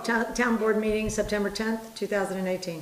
town board meeting, September 10th, 2018.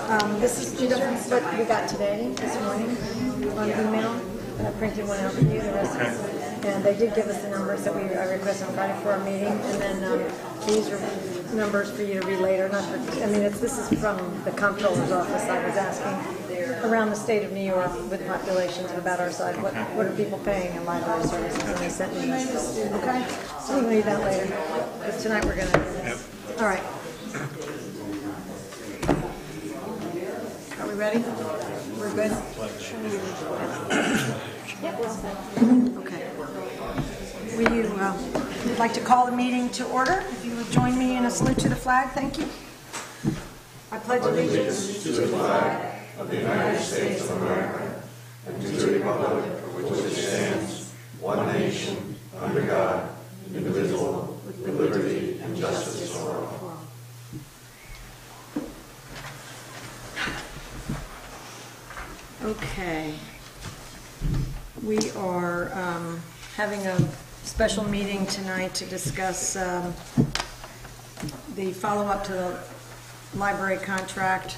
This is what we got today, this morning, on email. I printed one out for you, the rest of it. And they did give us the numbers that I requested on Friday for our meeting. And then these are numbers for you to read later. This is from the comptroller's office. I was asking around the state of New York with populations about our side, what are people paying in library services? And they sent me this. Okay? So we can read that later. Because tonight we're going to do this. All right. Are we ready? We're good? Okay. Will you like to call the meeting to order? If you would join me in a salute to the flag, thank you. I pledge allegiance to the flag of the United States of America and to the republic for which it stands, one nation, under God, indivisible, with liberty and justice for all. Okay. We are having a special meeting tonight to discuss the follow-up to the library contract.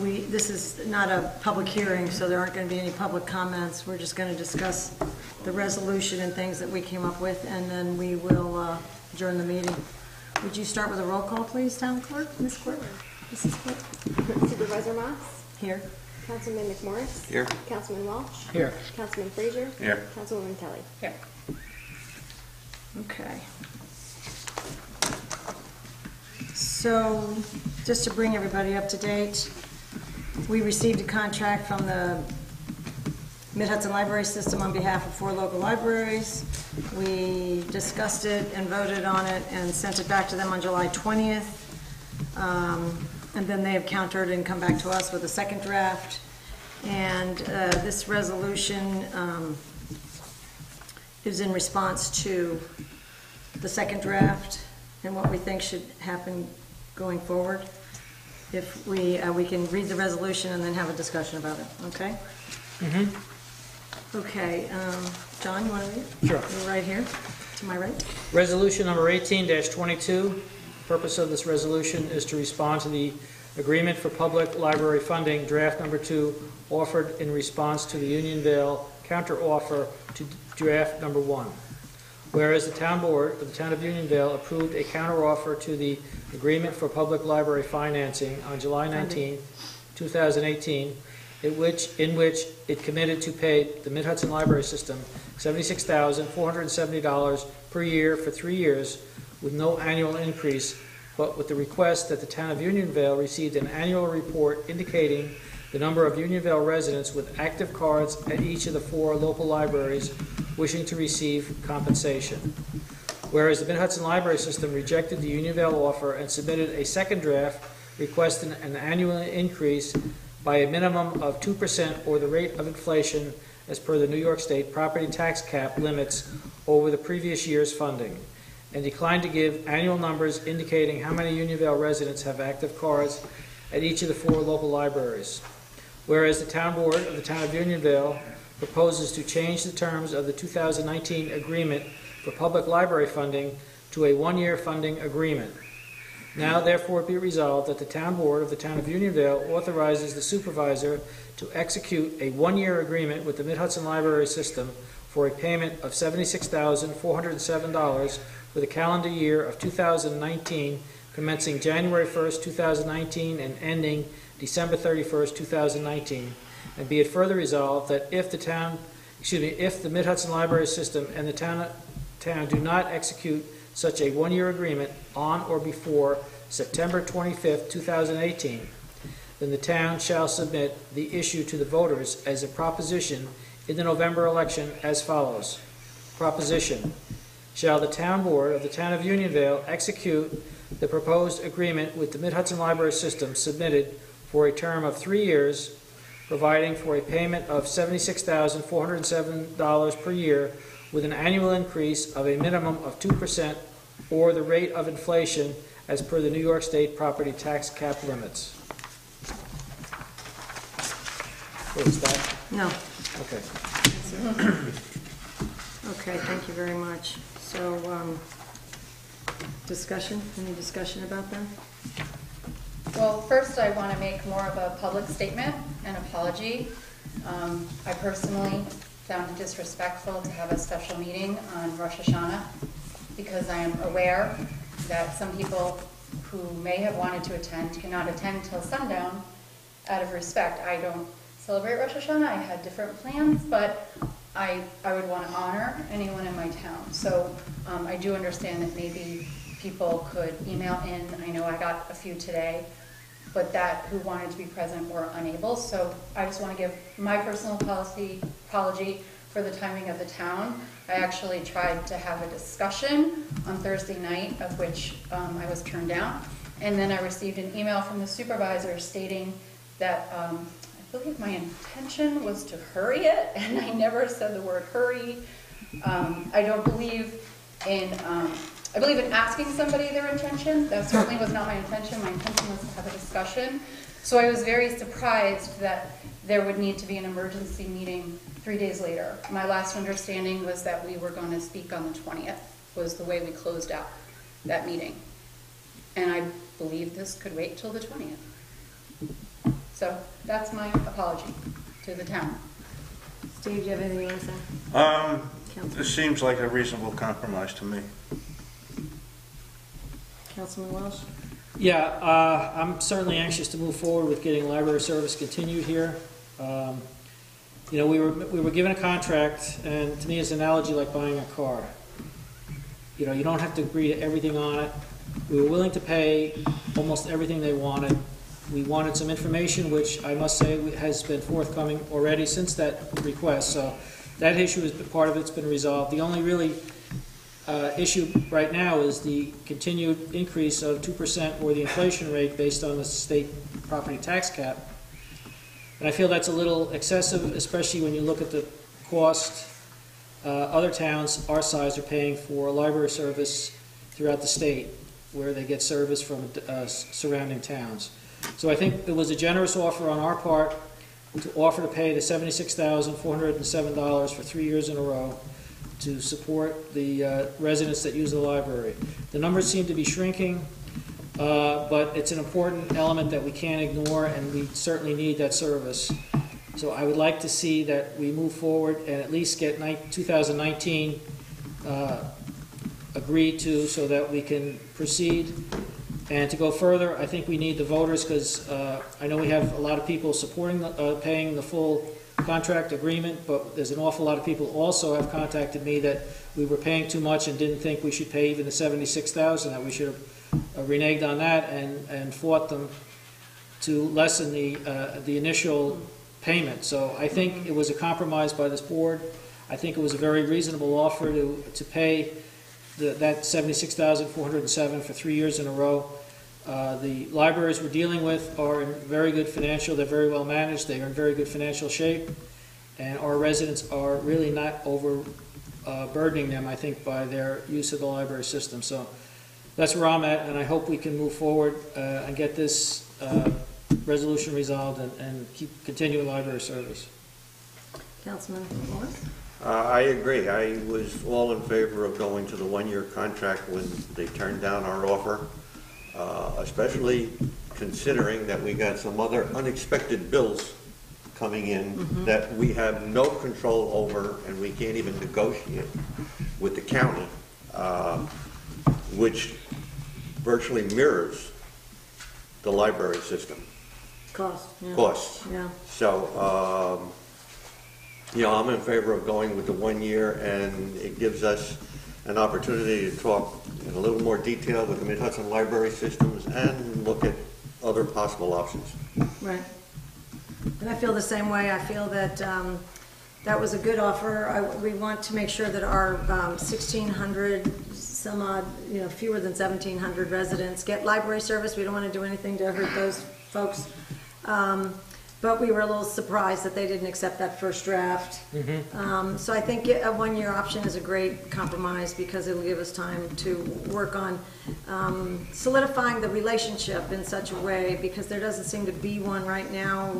This is not a public hearing, so there aren't going to be any public comments. We're just going to discuss the resolution and things that we came up with, and then we will adjourn the meeting. Would you start with a roll call, please, Town Clerk, Ms. Clerk? Mrs. Clerk? Supervisor Moss? Here. Councilman McMorris? Here. Councilman Walsh? Here. Councilman Frazier? Here. Councilwoman Kelly? Here. Okay. So, just to bring everybody up to date, we received a contract from the Mid-Hudson Library System on behalf of 4 local libraries. We discussed it and voted on it and sent it back to them on July 20th. And then they have countered and come back to us with a second draft. And this resolution is in response to the second draft and what we think should happen going forward. If we can read the resolution and then have a discussion about it, okay? Mm-hmm. Okay, John, you want to read it? Sure. You're right here, to my right. Resolution number 18-22. The purpose of this resolution is to respond to the Agreement for Public Library Funding, draft number 2, offered in response to the Unionville counteroffer to draft number 1. Whereas the Town Board of the Town of Unionville approved a counteroffer to the Agreement for Public Library Financing on July 19, 2018, in which it committed to pay the Mid-Hudson Library System $76,470 per year for 3 years with no annual increase, but with the request that the Town of Unionville received an annual report indicating the number of Unionville residents with active cards at each of the 4 local libraries wishing to receive compensation. Whereas the Mid-Hudson Library System rejected the Unionville offer and submitted a second draft requesting an annual increase by a minimum of 2% or the rate of inflation as per the New York State property tax cap limits over the previous year's funding, and declined to give annual numbers indicating how many Unionville residents have active cards at each of the 4 local libraries. Whereas the Town Board of the Town of Unionville proposes to change the terms of the 2019 Agreement for Public Library Funding to a 1-year funding agreement. Now therefore be resolved that the Town Board of the Town of Unionville authorizes the Supervisor to execute a 1-year agreement with the Mid-Hudson Library System for a payment of $76,407 for the calendar year of 2019, commencing January 1st, 2019 and ending December 31st, 2019. And be it further resolved that if the Mid-Hudson Library System and the town do not execute such a 1-year agreement on or before September 25th, 2018, then the town shall submit the issue to the voters as a proposition in the November election as follows. Proposition: shall the Town Board of the Town of Unionville execute the proposed agreement with the Mid-Hudson Library System submitted for a term of 3 years, providing for a payment of $76,407 per year with an annual increase of a minimum of 2% or the rate of inflation as per the New York State property tax cap limits. What is that? No. Okay. Okay, thank you very much. So, discussion? Any discussion about that? Well, first I want to make more of a public statement and apology. I personally found it disrespectful to have a special meeting on Rosh Hashanah because I am aware that some people who may have wanted to attend cannot attend till sundown out of respect. I don't celebrate Rosh Hashanah. I had different plans, but I would want to honor anyone in my town. So I do understand that maybe people could email in. I know I got a few today, but that who wanted to be present were unable. So I just want to give my personal apology for the timing of the town. I actually tried to have a discussion on Thursday night, of which I was turned down. And then I received an email from the supervisor stating that I believe my intention was to hurry it, and I never said the word hurry. I don't believe in, I believe in asking somebody their intention. That certainly was not my intention. My intention was to have a discussion. So I was very surprised that there would need to be an emergency meeting 3 days later. My last understanding was that we were going to speak on the 20th, was the way we closed out that meeting. And I believe this could wait till the 20th. So that's my apology to the town. Steve, do you have anything you want to say? Councilman. This seems like a reasonable compromise to me. Councilman Welsh? Yeah, I'm certainly anxious to move forward with getting library service continued here. You know, we were given a contract, and to me it's an analogy like buying a car. You know, you don't have to agree to everything on it. We were willing to pay almost everything they wanted. We wanted some information, which I must say has been forthcoming already since that request. So that issue is part of it's been resolved. The only really issue right now is the continued increase of 2% or the inflation rate based on the state property tax cap. And I feel that's a little excessive, especially when you look at the cost. Other towns our size are paying for library service throughout the state, where they get service from surrounding towns. So I think it was a generous offer on our part to offer to pay the $76,407 for 3 years in a row to support the residents that use the library. The numbers seem to be shrinking, but it's an important element that we can't ignore, and we certainly need that service. So I would like to see that we move forward and at least get 2019 agreed to so that we can proceed. And to go further, I think we need the voters, because I know we have a lot of people supporting paying the full contract agreement, but there's an awful lot of people also have contacted me that we were paying too much and didn't think we should pay even the $76,000, that we should have reneged on that and fought them to lessen the initial payment. So I think it was a compromise by this board. I think it was a very reasonable offer to pay that $76,407 for 3 years in a row. The libraries we're dealing with are in very good financial, they're very well managed, they are in very good financial shape, and our residents are really not burdening them, I think, by their use of the library system. So that's where I'm at, and I hope we can move forward and get this resolution resolved and keep continuing library service. Councilman Morris? I agree. I was all in favor of going to the one-year contract when they turned down our offer, especially considering that we got some other unexpected bills coming in that we have no control over, and we can't even negotiate with the county, which virtually mirrors the library system. Cost. Yeah. Costs. Yeah. So, you know, I'm in favor of going with the 1 year, and it gives us an opportunity to talk in a little more detail with the Mid-Hudson Library Systems and look at other possible options. Right. And I feel the same way. I feel that that was a good offer. We want to make sure that our 1,600 some odd, you know, fewer than 1,700 residents get library service. We don't want to do anything to hurt those folks. But we were a little surprised that they didn't accept that first draft. So I think a 1 year option is a great compromise, because it will give us time to work on solidifying the relationship in such a way, because there doesn't seem to be one right now,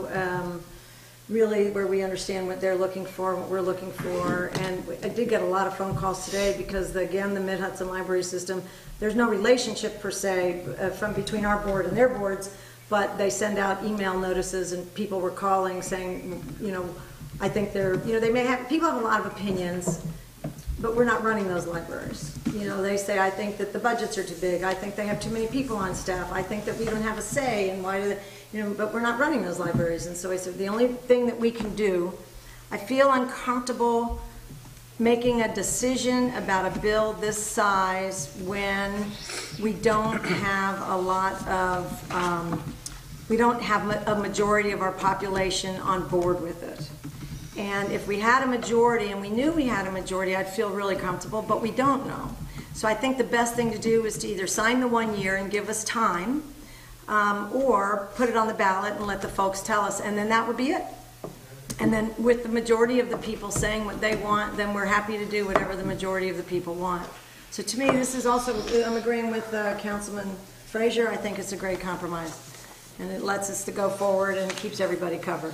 really, where we understand what they're looking for, what we're looking for. And I did get a lot of phone calls today, because again, the Mid-Hudson Library System, there's no relationship per se from between our board and their boards, but they send out email notices and people were calling saying, you know, I think they're, you know, they may have, people have a lot of opinions, but we're not running those libraries. You know, they say, I think that the budgets are too big, I think they have too many people on staff, I think that we don't have a say, and why do they, you know, but we're not running those libraries. And so I said, the only thing that we can do, I feel uncomfortable making a decision about a bill this size when we don't have a lot of, we don't have a majority of our population on board with it. And if we had a majority, and we knew we had a majority, I'd feel really comfortable, but we don't know. So I think the best thing to do is to either sign the 1 year and give us time, or put it on the ballot and let the folks tell us, and then that would be it. And then with the majority of the people saying what they want, then we're happy to do whatever the majority of the people want. So to me, this is also, I'm agreeing with Councilman Frazier, I think it's a great compromise. And it lets us to go forward and it keeps everybody covered.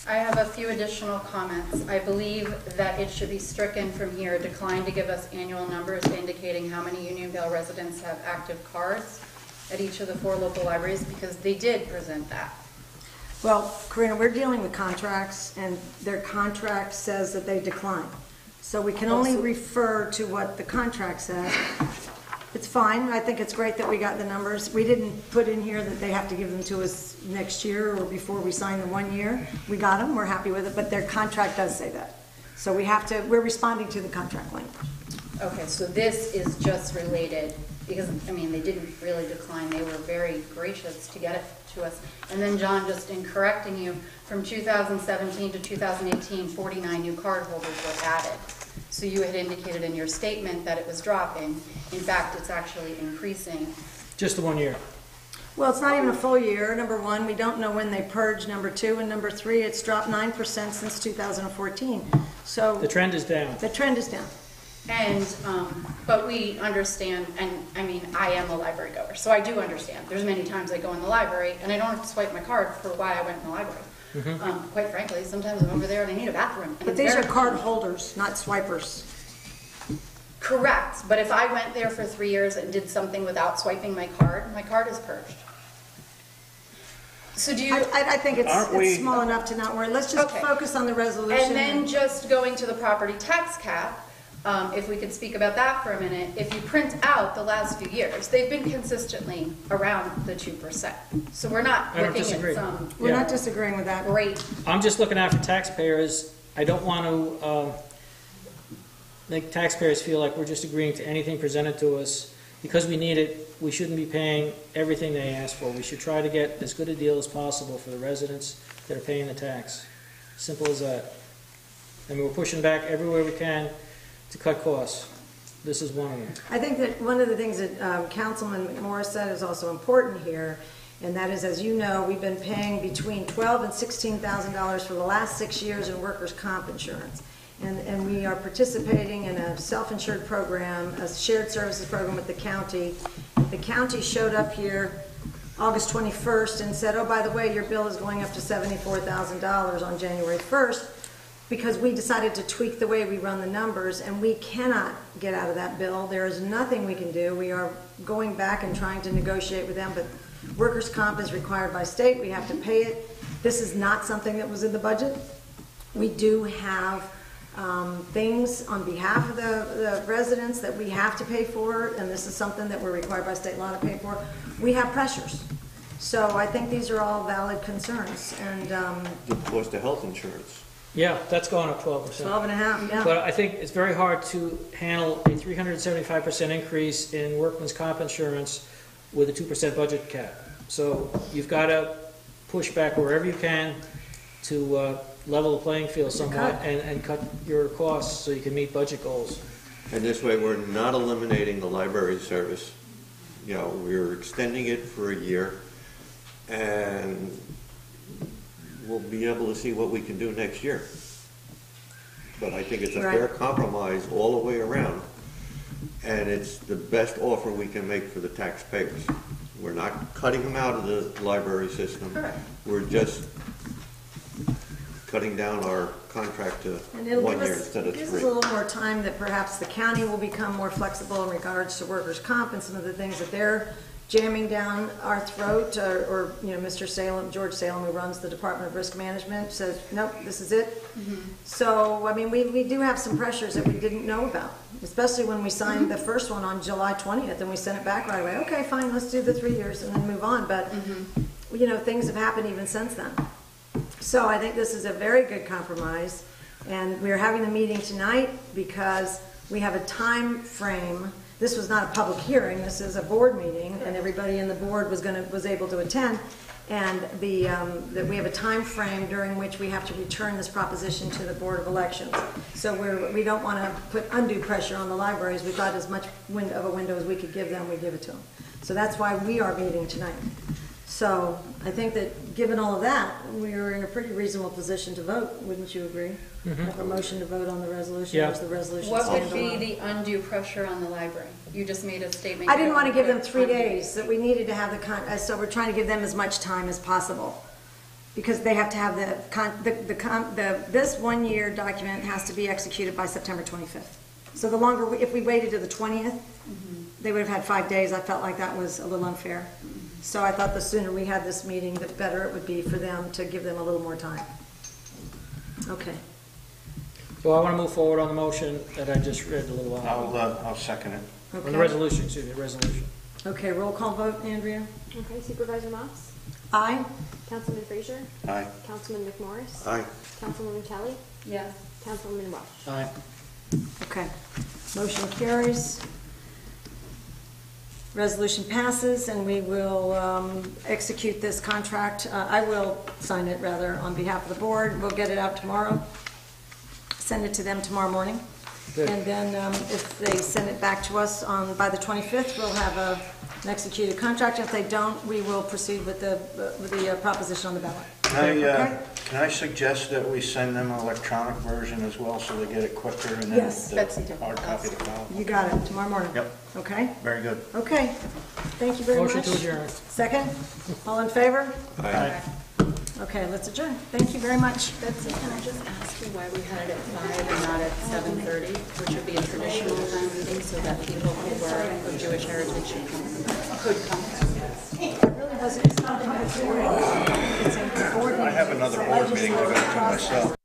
I have a few additional comments. I believe that it should be stricken from here, decline to give us annual numbers indicating how many Unionville residents have active cards at each of the 4 local libraries, because they did present that. Well, Karina, we're dealing with contracts, and their contract says that they decline. So we can only refer to what the contract says. It's fine. I think it's great that we got the numbers. We didn't put in here that they have to give them to us next year or before we sign the 1 year. We got them. We're happy with it, but their contract does say that. So we have to, we're responding to the contract language. Okay, so this is just related, because, I mean, they didn't really decline. They were very gracious to get it to us. And then, John, just in correcting you, from 2017 to 2018, 49 new cardholders were added. So you had indicated in your statement that it was dropping. In fact, it's actually increasing. Just the 1 year. Well, it's not even a full year. Number one, we don't know when they purge. Number two, and number three, it's dropped 9% since 2014. So The trend is down. the trend is down. And, but we understand, and I mean, I am a library goer, so I do understand. There's many times I go in the library and I don't have to swipe my card for why I went in the library. Quite frankly, sometimes I'm over there and I need a bathroom. But these are card holders, not swipers. Correct, but if I went there for 3 years and did something without swiping my card is purged. So do you? I think Aren't we- it's small enough to not worry. Let's just Okay. focus on the resolution. And then just going to the property tax cap, if we could speak about that for a minute, if you print out the last few years, they've been consistently around the 2%. So we're not I don't looking disagree. at some We're Yeah. not disagreeing with that. great. I'm just looking out for taxpayers. I don't want to make taxpayers feel like we're just agreeing to anything presented to us. Because we need it, we shouldn't be paying everything they ask for. We should try to get as good a deal as possible for the residents that are paying the tax. Simple as that. And we're pushing back everywhere we can to cut costs. This is one of them. I think that one of the things that Councilman McMorris said is also important here, and that is, as you know, we've been paying between $12,000 and $16,000 for the last 6 years in workers' comp insurance. And we are participating in a self-insured program, a shared services program with the county. The county showed up here August 21st and said, oh, by the way, your bill is going up to $74,000 on January 1st, because we decided to tweak the way we run the numbers, and we cannot get out of that bill. There is nothing we can do. We are going back and trying to negotiate with them, but workers' comp is required by state. We have to pay it. This is not something that was in the budget. We do have things on behalf of the residents that we have to pay for, and this is something that we're required by state law to pay for. We have pressures. So I think these are all valid concerns, and The cost of health insurance. Yeah, that's gone up 12%. 12.5, yeah. But I think it's very hard to handle a 375% increase in workman's comp insurance with a 2% budget cap. So you've got to push back wherever you can to level the playing field somewhat and cut your costs so you can meet budget goals. And this way, we're not eliminating the library service. You know, we're extending it for a year, and we'll be able to see what we can do next year. But I think it's a fair compromise all the way around, and it's the best offer we can make for the taxpayers. We're not cutting them out of the library system. Correct. We're just cutting down our contract to And it'll 1 give year us, instead of gives 3. us a little more time that perhaps the county will become more flexible in regards to workers' comp and some of the things that they're jamming down our throat, or, you know, Mr. Salem, George Salem, who runs the Department of Risk Management, says, nope, this is it. So, I mean, we do have some pressures that we didn't know about, especially when we signed the first one on July 20th, and we sent it back right away. Okay, fine, let's do the 3 years and then move on, but, you know, things have happened even since then. So I think this is a very good compromise, and we're having the meeting tonight because we have a time frame. This was not a public hearing, this is a board meeting, and everybody in the board was able to attend. And that we have a time frame during which we have to return this proposition to the Board of Elections. So we don't want to put undue pressure on the libraries. We thought as much of a window as we could give them, we give it to them. So that's why we are meeting tonight. So I think that given all of that, we're in a pretty reasonable position to vote. Wouldn't you agree? Have a motion to vote on the resolution? Yeah. Or is the resolution What would stand be alone? the undue pressure on the library? You just made a statement. I didn't want to give them 3 Undue. days, that we needed to have so we're trying to give them as much time as possible. Because they have to have this 1 year document has to be executed by September 25th. So the longer, if we waited to the 20th, they would have had 5 days. I felt like that was a little unfair. So I thought the sooner we had this meeting, the better it would be for them, to give them a little more time. Okay. Well, I want to move forward on the motion that I just read a little while ago. I'll second it. On the Okay. resolution, excuse me, resolution. Okay, roll call vote, Andrea? Okay, Supervisor Motz? Aye? Councilman Frazier? Aye. Councilman McMorris? Aye. Councilwoman Kelly? Yes. Councilwoman Welch? Aye. Okay. Motion carries. Resolution passes, and we will execute this contract. I will sign it, rather, on behalf of the board. We'll get it out tomorrow, send it to them tomorrow morning. Good. And then if they send it back to us by the 25th, we'll have an executed contract. If they don't, we will proceed with the proposition on the ballot. Can I suggest that we send them an electronic version as well, so they get it quicker, and then Yes. the Betsy did. hard copy to file? You got it, tomorrow morning. Yep. Okay? Very good. Okay. Thank you very much. Motion to adjourn. Second? All in favor? Aye. Okay, let's adjourn. Thank you very much. Betsy, can I just ask you why we had it at 5 and not at 7:30, which would be a traditional town meeting, so that people who were of Jewish heritage could come? It really wasn't, it's not a public hearing. It's a board meeting. I have another board meeting to go to myself.